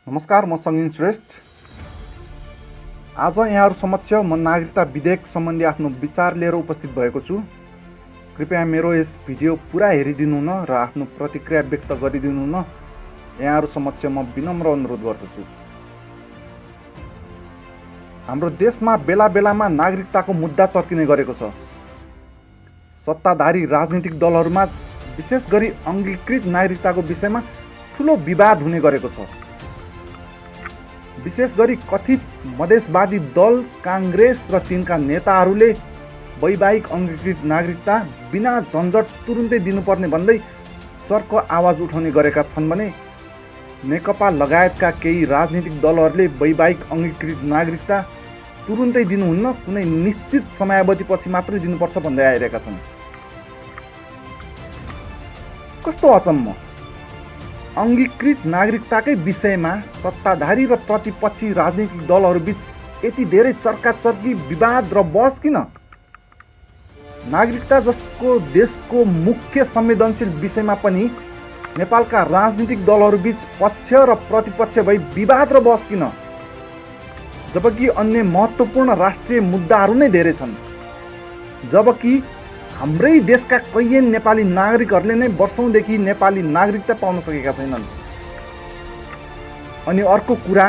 नमस्कार, म सङ्गीन श्रेष्ठ। आज यहाँहरू समक्ष म नागरिकता विधेयक सम्बन्धी आफ्नो विचार लिएर उपस्थित भएको छु। कृपया मेरो यस भिडियो पुरा हेरिदिनु हुन र आफ्नो प्रतिक्रिया व्यक्त गरिदिनु हुन यहाँहरू समक्ष म विनम्र अनुरोध गर्दछु। हाम्रो देशमा बेला बेलामा नागरिकताको मुद्दा चर्किने गरेको छ। सत्ताधारी राजनीतिक दलहरूमा विशेष गरी अङ्गीकृत नागरिकताको विषयमा ठुलो विवाद हुने गरेको छ। विशेष गरी कथित मधेसवादी दल काङ्ग्रेस र तिनका नेताहरूले वैवाहिक अङ्गीकृत नागरिकता बिना झन्झट तुरुन्तै दिनुपर्ने भन्दै चर्को आवाज उठाउने गरेका छन् भने नेकपा लगायतका केही राजनीतिक दलहरूले वैवाहिक अङ्गीकृत नागरिकता तुरुन्तै दिनुहुन्न, कुनै निश्चित समयावधिपछि मात्रै दिनुपर्छ भन्दै आइरहेका छन्। कस्तो अचम्म! अङ्गीकृत नागरिकताकै विषयमा सत्ताधारी र प्रतिपक्षी राजनीतिक दलहरूबीच यति धेरै चर्काचर्की, विवाद र बहस किन? नागरिकता जस्तो देशको मुख्य संवेदनशील विषयमा पनि नेपालका राजनीतिक दलहरूबीच पक्ष र प्रतिपक्ष भई विवाद र बहस किन? जबकि अन्य महत्त्वपूर्ण राष्ट्रिय मुद्दाहरू नै धेरै छन्। जबकि हाम्रै देशका कैयन नेपाली नागरिकहरूले नै वर्षौंदेखि नेपाली नागरिकता पाउन सकेका छैनन्। अनि अर्को कुरा,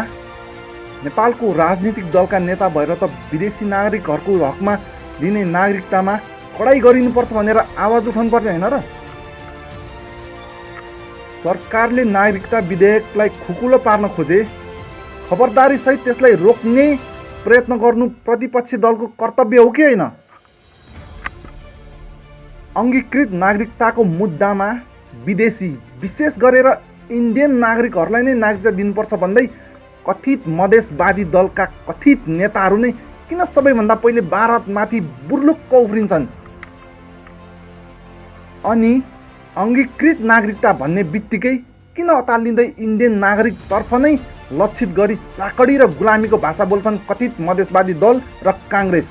नेपालको राजनीतिक दलका नेता भएर त विदेशी नागरिकहरूको हकमा दिने नागरिकतामा कडाई गरिनुपर्छ भनेर आवाज उठाउनु पर्ने होइन र? सरकारले नागरिकता विधेयकलाई खुकुलो पार्न खोजे, खबरदारी सहित त्यसलाई रोक्ने प्रयत्न गर्नु प्रतिपक्षी दलको कर्तव्य हो कि होइन? अङ्गीकृत नागरिकताको मुद्दामा विदेशी, विशेष गरेर इन्डियन नागरिकहरूलाई नै नागरिकता दिनुपर्छ भन्दै कथित मधेसवादी दलका कथित नेताहरू नै किन सबैभन्दा पहिले भारतमाथि बुर्लुक्क उफ्रिन्छन्? अनि अङ्गीकृत नागरिकता भन्ने बित्तिकै किन अतालिँदै इन्डियन नागरिकतर्फ नै लक्षित गरी चाकडी र गुलामीको भाषा बोल्छन् कथित मधेसवादी दल र काङ्ग्रेस?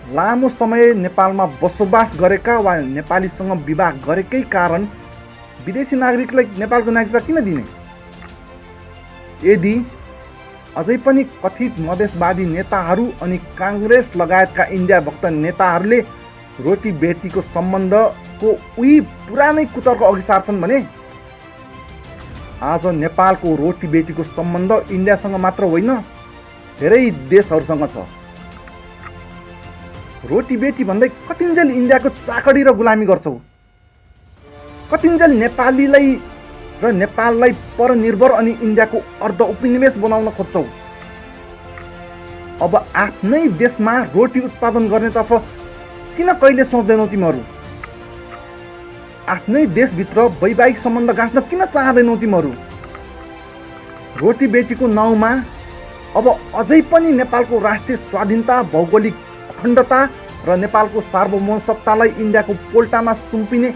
लामो समय नेपालमा बसोबास गरेका वा नेपालीसँग विवाह गरेकै कारण विदेशी नागरिकलाई नेपालको नागरिकता किन दिने? यदि अझै पनि कथित मधेसवादी नेताहरू अनि काङ्ग्रेस लगायतका इन्डिया भक्त नेताहरूले रोटी बेटीको सम्बन्धको उही पुरानै कुतर्क अघि सार्छन् भने आज नेपालको रोटी बेटीको सम्बन्ध इन्डियासँग मात्र होइन, धेरै देशहरूसँग छ। रोटी बेटी भन्दै कतिन्जेल इन्डियाको चाकडी र गुलामी गर्छौ? कतिन्जेल नेपालीलाई र नेपाललाई परनिर्भर अनि इन्डियाको अर्ध उपनिवेश बनाउन खोज्छौ? अब आफ्नै देशमा रोटी उत्पादन गर्नेतर्फ किन कहिले सोच्दैनौ तिमीहरू? आफ्नै देशभित्र वैवाहिक सम्बन्ध गाँच्न किन चाहँदैनौ तिमीहरू? रोटी बेटीको नाउँमा अब अझै पनि नेपालको राष्ट्रिय स्वाधीनता, भौगोलिक अखण्डता र नेपालको सार्वभौमसत्तालाई इन्डियाको पोल्टामा सुम्पिने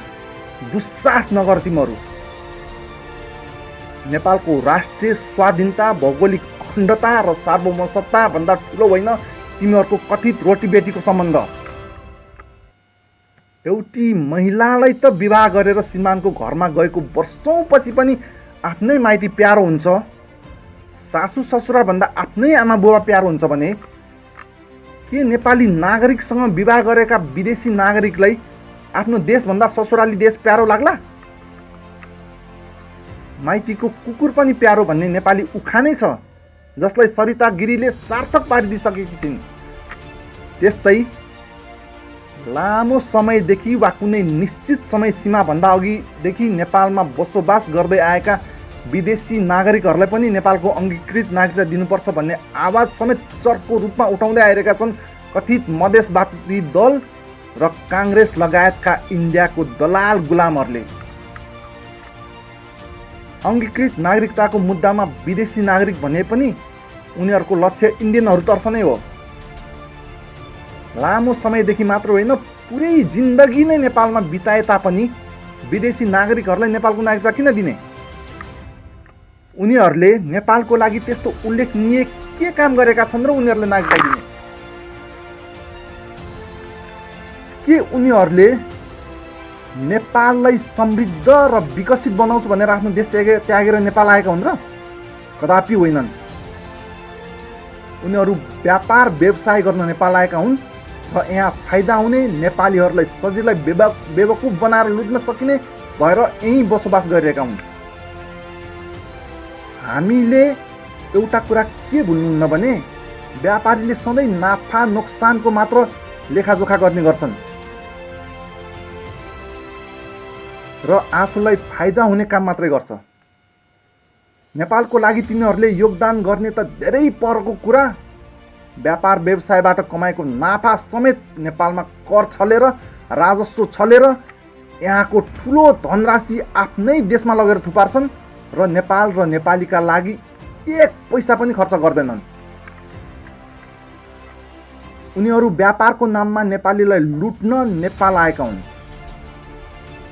दुस्साहस नगर तिमीहरू। नेपालको राष्ट्रिय स्वाधीनता, भौगोलिक अखण्डता र सार्वभौमसत्ता भन्दा ठुलो होइन तिमीहरूको कथित रोटी बेटीको सम्बन्ध। एउटी महिलालाई त विवाह गरेर श्रीमानको घरमा गएको वर्षौंपछि पनि आफ्नै माइती प्यारो हुन्छ, सासू ससुरा भन्दा आफ्नै आमा बुबा प्यारो हुन्छ भने के नेपाली नागरिकसँग विवाह गरेका विदेशी नागरिकलाई आफ्नो देशभन्दा ससुराली देश प्यारो लाग्ला? माइतीको कुकुर पनि प्यारो भन्ने नेपाली उखानै छ, जसलाई सरिता गिरीले सार्थक पारिदिइसकेकी छिन्। त्यस्तै लामो समयदेखि वा कुनै निश्चित समय सीमाभन्दा अघिदेखि नेपालमा बसोबास गर्दै आएका विदेशी नागरिकहरूलाई पनि नेपालको अङ्गीकृत नागरिकता दिनुपर्छ भन्ने आवाज समेत चर्को रूपमा उठाउँदै आइरहेका छन् कथित मधेसवादी दल र काङ्ग्रेस लगायतका इन्डियाको दलाल गुलामहरूले। अङ्गीकृत नागरिकताको मुद्दामा विदेशी नागरिक भने पनि उनीहरूको लक्ष्य इन्डियनहरूतर्फ नै हो। लामो समयदेखि मात्र होइन, पुरै जिन्दगी नै नेपालमा बिताए तापनि विदेशी नागरिकहरूलाई नेपालको नागरिकता किन दिने? उनीहरूले नेपालको लागि त्यस्तो उल्लेखनीय के काम गरेका छन् र उनीहरूले नागरिकता दिने? के उनीहरूले नेपाललाई समृद्ध र विकसित बनाउँछु भनेर आफ्नो देश त्यागेर नेपाल आएका हुन् र? कदापि होइनन्। उनीहरू व्यापार व्यवसाय गर्न नेपाल आएका हुन् र यहाँ फाइदा हुने नेपालीहरूलाई सजिलै बेवकुफ बनाएर लुट्न सकिने भएर यहीँ बसोबास गरिरहेका हुन्। हामीले एउटा कुरा के भुल्नुहुन्न भने व्यापारीले सधैँ नाफा नोक्सानको मात्र लेखाजोखा गर्ने गर्छन् र आफूलाई फाइदा हुने काम मात्रै गर्छ। नेपालको लागि तिनीहरूले योगदान गर्ने त धेरै परको कुरा, व्यापार व्यवसायबाट कमाएको नाफा समेत नेपालमा कर छलेर राजस्व छलेर यहाँको ठुलो धनराशि आफ्नै देशमा लगेर थुपार्छन् र नेपाल र नेपालीका लागि एक पैसा पनि खर्च गर्दैनन्। उनीहरू व्यापारको नाममा नेपालीलाई लुट्न नेपाल आएका हुन्।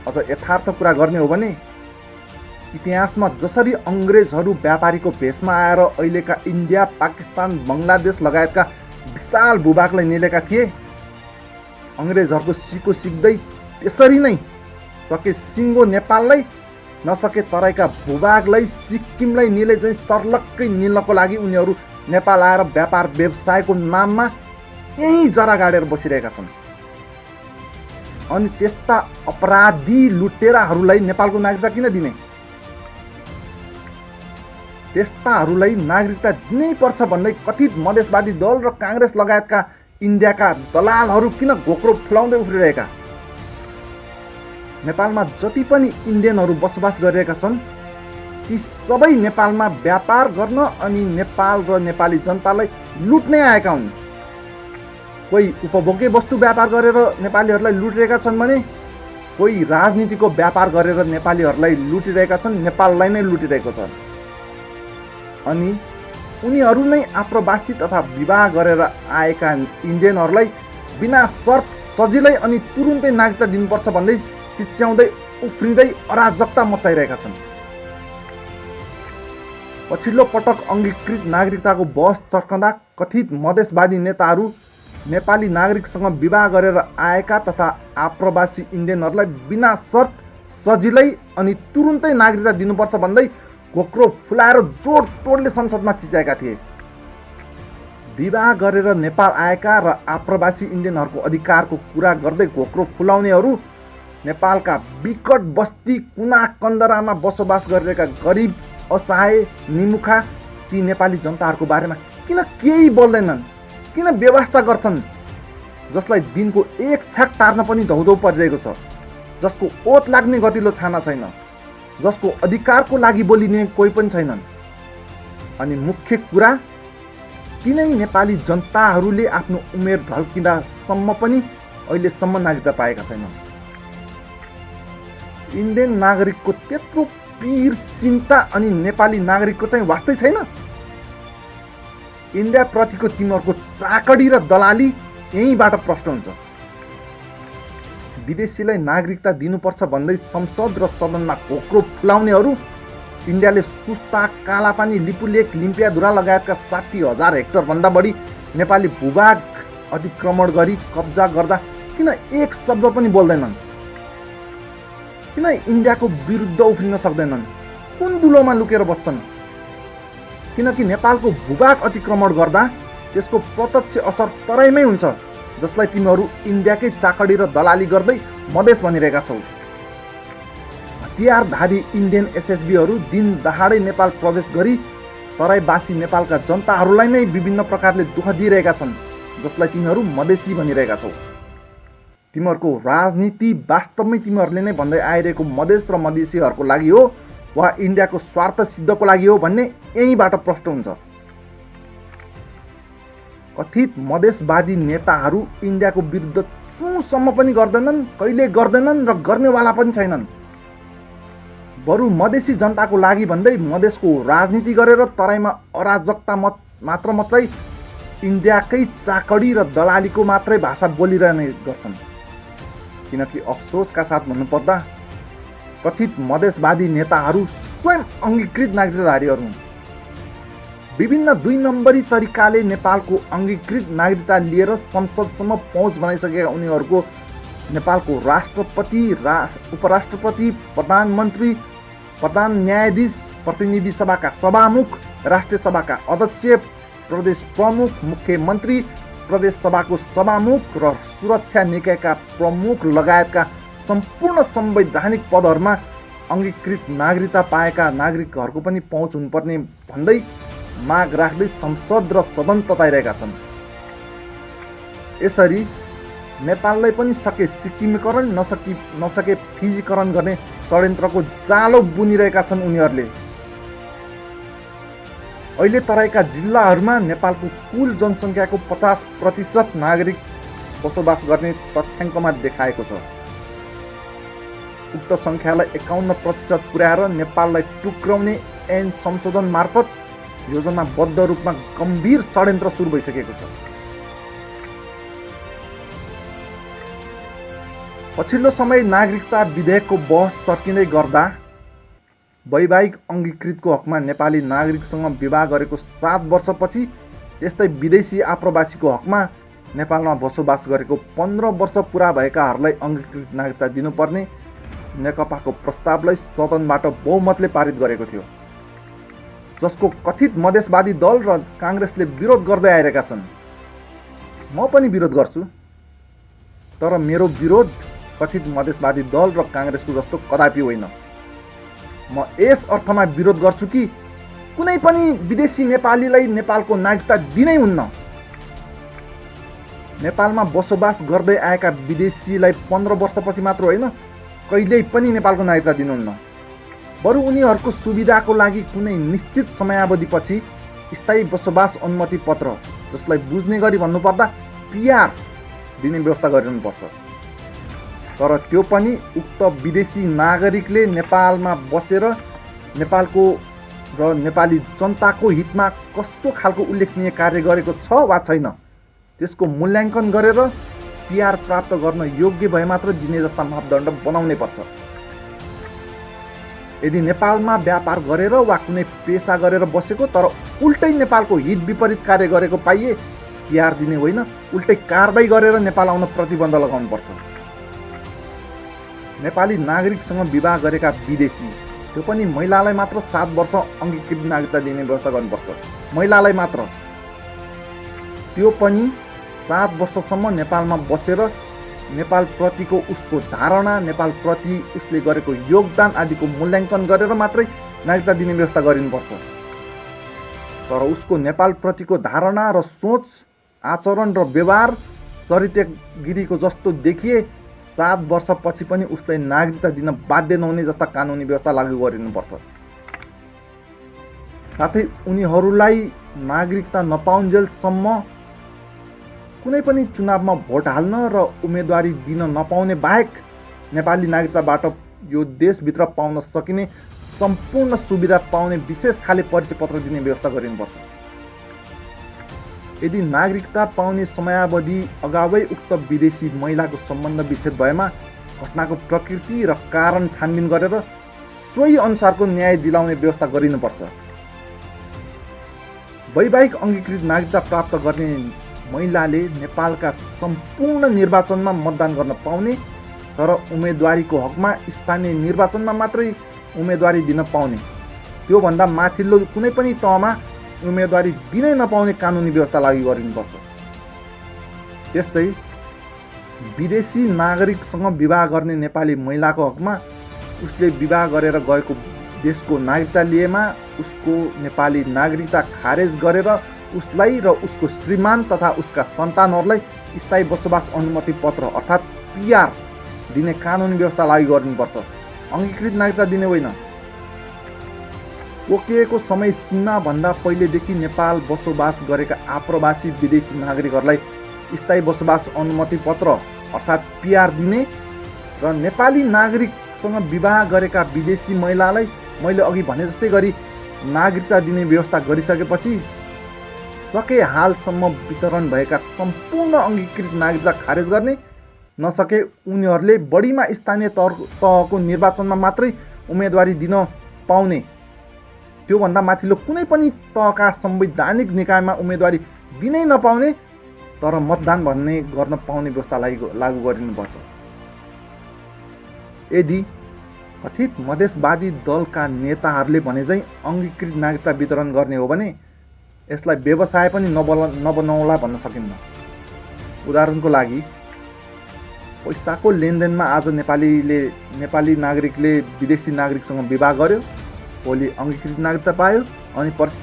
अझ यथार्थ कुरा गर्ने हो भने इतिहासमा जसरी अङ्ग्रेजहरू व्यापारीको भेषमा आएर अहिलेका इन्डिया, पाकिस्तान, बङ्गलादेश लगायतका विशाल भूभागलाई निलेका थिए, अङ्ग्रेजहरूको सिको सिक्दै त्यसरी नै सके सिङ्गो नेपाललाई, नसके तराईका भूभागलाई, सिक्किमलाई निले चाहिँ सर्लक्कै निल्नको लागि उनीहरू नेपाल आएर व्यापार व्यवसायको नाममा यहीँ जरा गाडेर बसिरहेका छन्। अनि त्यस्ता अपराधी लुटेराहरूलाई नेपालको नागरिकता किन दिने? त्यस्ताहरूलाई नागरिकता दिनै पर्छ भन्दै कथित मधेसवादी दल र काङ्ग्रेस लगायतका इन्डियाका दलालहरू किन घोक्रो फुलाउँदै उफ्रिरहेका? नेपालमा जति पनि इन्डियनहरू बसोबास गरिरहेका छन् ती सबै नेपालमा व्यापार गर्न अनि नेपाल र नेपाली जनतालाई लुट्नै आएका हुन्। कोही उपभोग्य वस्तु व्यापार गरेर नेपालीहरूलाई लुटिरहेका छन् भने कोही राजनीतिको व्यापार गरेर नेपालीहरूलाई लुटिरहेका छन्, नेपाललाई नै लुटिरहेको छ। अनि उनीहरू नै आप्रवासी तथा विवाह गरेर आएका इन्डियनहरूलाई बिना शर्त सजिलै अनि तुरुन्तै नागरिकता दिनुपर्छ भन्दै चिच्याउँदै उफ्रिँदै अराजकता मचाइरहेका छन्। पछिल्लो पटक अङ्गीकृत नागरिकताको बहस चर्कँदा कथित मधेसवादी नेताहरू नेपाली नागरिकसँग विवाह गरेर आएका तथा आप्रवासी इन्डियनहरूलाई बिना शर्त सजिलै अनि तुरुन्तै नागरिकता दिनुपर्छ भन्दै घोक्रो फुलाएर जोडतोडले संसदमा चिच्याएका थिए। विवाह गरेर नेपाल आएका र आप्रवासी इन्डियनहरूको अधिकारको कुरा गर्दै घोक्रो फुलाउनेहरू नेपालका विकट बस्ती कुना कन्दरामा बसोबास गरिरहेका गरिब, असहाय, निमुखा ती नेपाली जनताहरूको बारेमा किन केही बोल्दैनन्? किन व्यवस्था गर्छन् जसलाई दिनको एक छाक टार्न पनि धौधौ परिरहेको छ, जसको ओत लाग्ने गतिलो छाना छैन, जसको अधिकारको लागि बोलिने कोही पनि छैनन्? अनि मुख्य कुरा, तिनै नेपाली जनताहरूले आफ्नो उमेर ढल्किँदासम्म पनि अहिलेसम्म नागरिकता पाएका छैनन्। इन्डियन नागरिकको त्यत्रो पीर, चिन्ता अनि नेपाली नागरिकको चाहिँ वास्तै छैन? इन्डिया प्रतिको तिमीहरूको चाकडी र दलाली यहीँबाट प्रष्ट हुन्छ। विदेशीलाई नागरिकता दिनुपर्छ भन्दै संसद र सदनमा घोक्रो फुलाउनेहरू इन्डियाले सुस्ता, कालापानी, लिपुलेक, लिम्पियाधुरा लगायतका 60,000 हेक्टरभन्दा बढी नेपाली भूभाग अतिक्रमण गरी कब्जा गर्दा किन एक शब्द पनि बोल्दैनन्? किन इन्डियाको विरुद्ध उफ्रिन सक्दैनन्? कुन दुलोमा लुकेर बस्छन्? किनकि नेपालको भूभाग अतिक्रमण गर्दा त्यसको प्रत्यक्ष असर तराईमै हुन्छ, जसलाई तिमीहरू इन्डियाकै चाकडी र दलाली गर्दै मधेस भनिरहेका छौ। हतियारधारी इन्डियन एसएसबीहरू दिन दहाडै नेपाल प्रवेश गरी तराईवासी नेपालका जनताहरूलाई नै विभिन्न प्रकारले दुःख दिइरहेका छन्, जसलाई तिमीहरू मधेसी भनिरहेका छौ। तिमीहरूको राजनीति वास्तवमै तिमीहरूले नै भन्दै आइरहेको मधेस र मधेसीहरूको लागि हो वा इन्डियाको स्वार्थ सिद्धको लागि हो भन्ने यहीँबाट प्रष्ट हुन्छ। कथित मधेसवादी नेताहरू इन्डियाको विरुद्ध चुसम्म पनि गर्दैनन्, कहिले गर्दैनन् र गर्नेवाला पनि छैनन्। बरु मधेसी जनताको लागि भन्दै मधेसको राजनीति गरेर तराईमा अराजकता मात्र मचाई इन्डियाकै चाकडी र दलालीको मात्रै भाषा बोलिरहने गर्छन्। किनकि अफसोसका साथ भन्नुपर्दा कथित मधेसवादी नेताहरू स्वयं अङ्गीकृत नागरिकताधारीहरू हुन्। विभिन्न 2 नम्बरी तरिकाले नेपालको अङ्गीकृत नागरिकता लिएर संसदसम्म पहुँच बनाइसकेका उनीहरूको नेपालको राष्ट्रपति, उपराष्ट्रपति, प्रधानमन्त्री, प्रधान न्यायाधीश, प्रतिनिधि सभाका सभामुख, राष्ट्रिय सभाका अध्यक्ष, प्रदेश प्रमुख, मुख्यमन्त्री, प्रदेश सभाको सभामुख र सुरक्षा निकायका प्रमुख लगायतका सम्पूर्ण संवैधानिक पदहरूमा अङ्गीकृत नागरिकता पाएका नागरिकहरूको पनि पहुँच हुनुपर्ने भन्दै माग राख्दै संसद र सदन तताइरहेका छन्। यसरी नेपाललाई पनि सके सिक्किमीकरण, नसके फिजीकरण गर्ने षड्यन्त्रको जालो बुनिरहेका छन् उनीहरूले। अहिले तराईका जिल्लाहरूमा नेपालको कुल जनसङ्ख्याको 50% नागरिक बसोबास गर्ने तथ्याङ्कमा देखाएको छ। उक्त सङ्ख्यालाई 51% पुर्याएर नेपाललाई टुक्राउने ऐन संशोधन मार्फत योजनाबद्ध रूपमा गम्भीर षड्यन्त्र सुरु भइसकेको छ। पछिल्लो समय नागरिकता विधेयकको बहस चर्किँदै गर्दा वैवाहिक अङ्गीकृतको हकमा नेपाली नागरिकसँग विवाह गरेको 7 वर्षपछि त्यस्तै विदेशी आप्रवासीको हकमा नेपालमा बसोबास गरेको 15 वर्ष पुरा भएकाहरूलाई अङ्गीकृत नागरिकता दिनुपर्ने नेकपाको प्रस्तावलाई सदनबाट बहुमतले पारित गरेको थियो, जसको कथित मधेसवादी दल र काङ्ग्रेसले विरोध गर्दै आइरहेका छन्। म पनि विरोध गर्छु, तर मेरो विरोध कथित मधेसवादी दल र काङ्ग्रेसको जस्तो कदापि होइन। म यस अर्थमा विरोध गर्छु कि कुनै पनि विदेशी नेपालीलाई नेपालको नागरिकता दिनै हुन्न। नेपालमा बसोबास गर्दै आएका विदेशीलाई 15 वर्षपछि मात्र होइन, कहिल्यै पनि नेपालको नागरिकता दिनुहुन्न। बरु उनीहरूको सुविधाको लागि कुनै निश्चित समयावधिपछि स्थायी बसोबास अनुमति पत्र, जसलाई बुझ्ने गरी भन्नुपर्दा पिआर दिने व्यवस्था गरिनुपर्छ। तर त्यो पनि उक्त विदेशी नागरिकले नेपालमा बसेर नेपालको र नेपाली जनताको हितमा कस्तो खालको उल्लेखनीय कार्य गरेको छ वा छैन त्यसको मूल्याङ्कन गरेर पिआर प्राप्त गर्न योग्य भए मात्र दिने जस्ता मापदण्ड बनाउनै पर्छ। यदि नेपालमा व्यापार गरेर वा कुनै पेसा गरेर बसेको तर उल्टै नेपालको हित विपरीत कार्य गरेको पाइए पिआर दिने होइन, उल्टै कारबाही गरेर नेपाल आउन प्रतिबन्ध लगाउनुपर्छ। नेपाली नागरिकसँग विवाह गरेका विदेशी, त्यो पनि महिलालाई मात्र 7 वर्ष अङ्गीकृत नागरिकता दिने व्यवस्था गर्नुपर्छ। महिलालाई मात्र, त्यो पनि 7 वर्षसम्म नेपालमा बसेर नेपालप्रतिको उसको धारणा, नेपालप्रति उसले गरेको योगदान आदिको मूल्याङ्कन गरेर मात्रै नागरिकता दिने व्यवस्था गरिनुपर्छ। तर उसको नेपालप्रतिको धारणा र सोच, आचरण र व्यवहार चरित्रगिरीको जस्तो देखिए 7 वर्षपछि पनि उसलाई नागरिकता दिन बाध्य नहुने जस्ता कानुनी व्यवस्था लागू गरिनुपर्छ। साथै उनीहरूलाई नागरिकता नपाउन्जेलसम्म कुनै पनि चुनावमा भोट हाल्न र उम्मेदवारी दिन नपाउने बाहेक नेपाली नागरिकताबाट यो देशभित्र पाउन सकिने सम्पूर्ण सुविधा पाउने विशेष खाले परिचय पत्र दिने व्यवस्था गरिनुपर्छ। यदि नागरिकता पाउने समयावधि अगावै उक्त विदेशी महिलाको सम्बन्ध विच्छेद भएमा घटनाको प्रकृति र कारण छानबिन गरेर सोही अनुसारको न्याय दिलाउने व्यवस्था गरिनुपर्छ। वैवाहिक अङ्गीकृत नागरिकता प्राप्त गर्ने महिलाले नेपालका सम्पूर्ण निर्वाचनमा मतदान गर्न पाउने, तर उम्मेदवारीको हकमा स्थानीय निर्वाचनमा मात्रै उम्मेदवारी दिन पाउने, त्योभन्दा माथिल्लो कुनै पनि तहमा उम्मेदवारी दिनै नपाउने कानुनी व्यवस्था लागू गरिनुपर्छ। त्यस्तै विदेशी नागरिकसँग विवाह गर्ने नेपाली महिलाको हकमा उसले विवाह गरेर गएको देशको नागरिकता लिएमा उसको नेपाली नागरिकता खारेज गरेर उसलाई र उसको श्रीमान तथा उसका सन्तानहरूलाई स्थायी बसोबास अनुमति पत्र अर्थात् पिआर दिने कानुनी व्यवस्था लागू गर्नुपर्छ, अङ्गीकृत नागरिकता दिने होइन। तोकिएको समय सीमाभन्दा पहिलेदेखि नेपाल बसोबास गरेका आप्रवासी विदेशी नागरिकहरूलाई स्थायी बसोबास अनुमति पत्र अर्थात् पिआर दिने र नेपाली नागरिकसँग विवाह गरेका विदेशी महिलालाई मैले अघि भने जस्तै गरी नागरिकता दिने व्यवस्था गरिसकेपछि सके हालसम्म वितरण भएका सम्पूर्ण अङ्गीकृत नागरिकता खारेज गर्ने, नसके उनीहरूले बढीमा स्थानीय तहको निर्वाचनमा मात्रै उम्मेदवारी दिन पाउने, त्योभन्दा माथिल्लो कुनै पनि तहका संवैधानिक निकायमा उम्मेदवारी दिनै नपाउने तर मतदान भन्ने गर्न पाउने व्यवस्था लागू गरिनुपर्छ। यदि कथित मधेसवादी दलका नेताहरूले भने चाहिँ अङ्गीकृत नागरिकता वितरण गर्ने हो भने यसलाई व्यवसाय पनि नबनाउला भन्न सकिन्न। उदाहरणको लागि पैसाको लेनदेनमा आज नेपाली नागरिकले विदेशी नागरिकसँग विवाह गर्यो, भोलि अङ्गीकृत नागरिकता पायो अनि पर्सि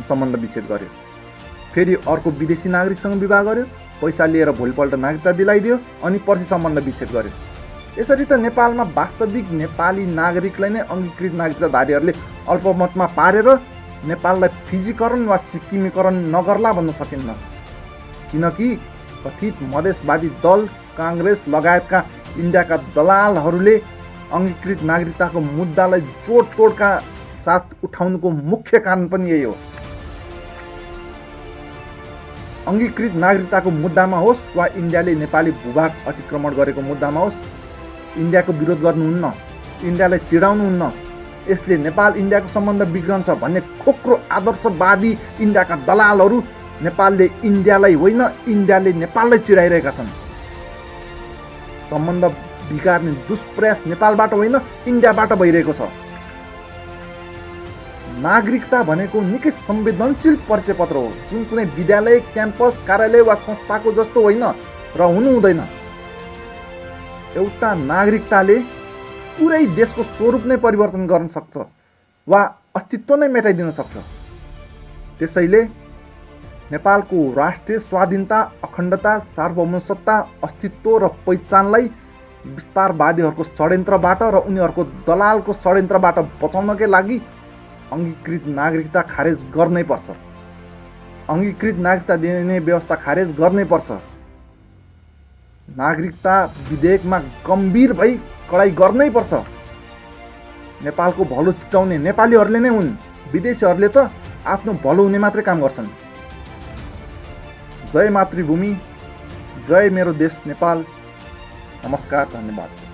सम्बन्ध विच्छेद गर्यो। फेरि अर्को विदेशी नागरिकसँग विवाह गर्यो, पैसा लिएर भोलिपल्ट नागरिकता दिलाइदियो अनि पर्सि सम्बन्ध विच्छेद गर्यो। यसरी त नेपालमा वास्तविक नेपाली नागरिकलाई नै अङ्गीकृत नागरिकताधारीहरूले अल्पमतमा पारेर नेपाललाई फिजीकरण वा सिक्किमीकरण नगर्ला भन्न सकिन्न। किनकि कथित मधेसवादी दल, काङ्ग्रेस लगायतका इन्डियाका दलालहरूले अङ्गीकृत नागरिकताको मुद्दालाई जोडतोडका साथ उठाउनुको मुख्य कारण पनि यही हो। अङ्गीकृत नागरिकताको मुद्दामा होस् वा इन्डियाले नेपाली भूभाग अतिक्रमण गरेको मुद्दामा होस्, इन्डियाको विरोध गर्नुहुन्न, इन्डियालाई चिडाउनुहुन्न। यसले नेपाल इन्डियाको सम्बन्ध बिग्रन्छ भन्ने खोक्रो आदर्शवादी इन्डियाका दलालहरू नेपालले इन्डियालाई होइन, इन्डियाले नेपाललाई चिडाइरहेका छन्। सम्बन्ध बिगार्ने दुष्प्रयास नेपालबाट होइन, इन्डियाबाट भइरहेको छ। नागरिकता भनेको निकै संवेदनशील परिचय पत्र हो, जुन कुनै विद्यालय, क्याम्पस, कार्यालय वा संस्थाको जस्तो होइन र हुनु हुँदैन। एउटा नागरिकताले पुरै देशको स्वरूप नै परिवर्तन गर्न सक्छ वा अस्तित्व नै मेटाइदिन सक्छ। त्यसैले नेपालको राष्ट्रिय स्वाधीनता, अखण्डता, सार्वभौमसत्ता, अस्तित्व र पहिचानलाई विस्तारवादीहरूको षड्यन्त्रबाट र उनीहरूको दलालको षड्यन्त्रबाट बचाउनकै लागि अङ्गीकृत नागरिकता खारेज गर्नै पर्छ। अङ्गीकृत नागरिकता दिने व्यवस्था खारेज गर्नै पर्छ। नागरिकता विधेयकमा गम्भीर भई कडाई गर्नै पर्छ। नेपालको भलो चिताउने नेपालीहरूले नै हुन्, विदेशीहरूले त आफ्नो भलो हुने मात्रै काम गर्छन्। जय मातृभूमि, जय मेरो देश नेपाल। नमस्कार, धन्यवाद।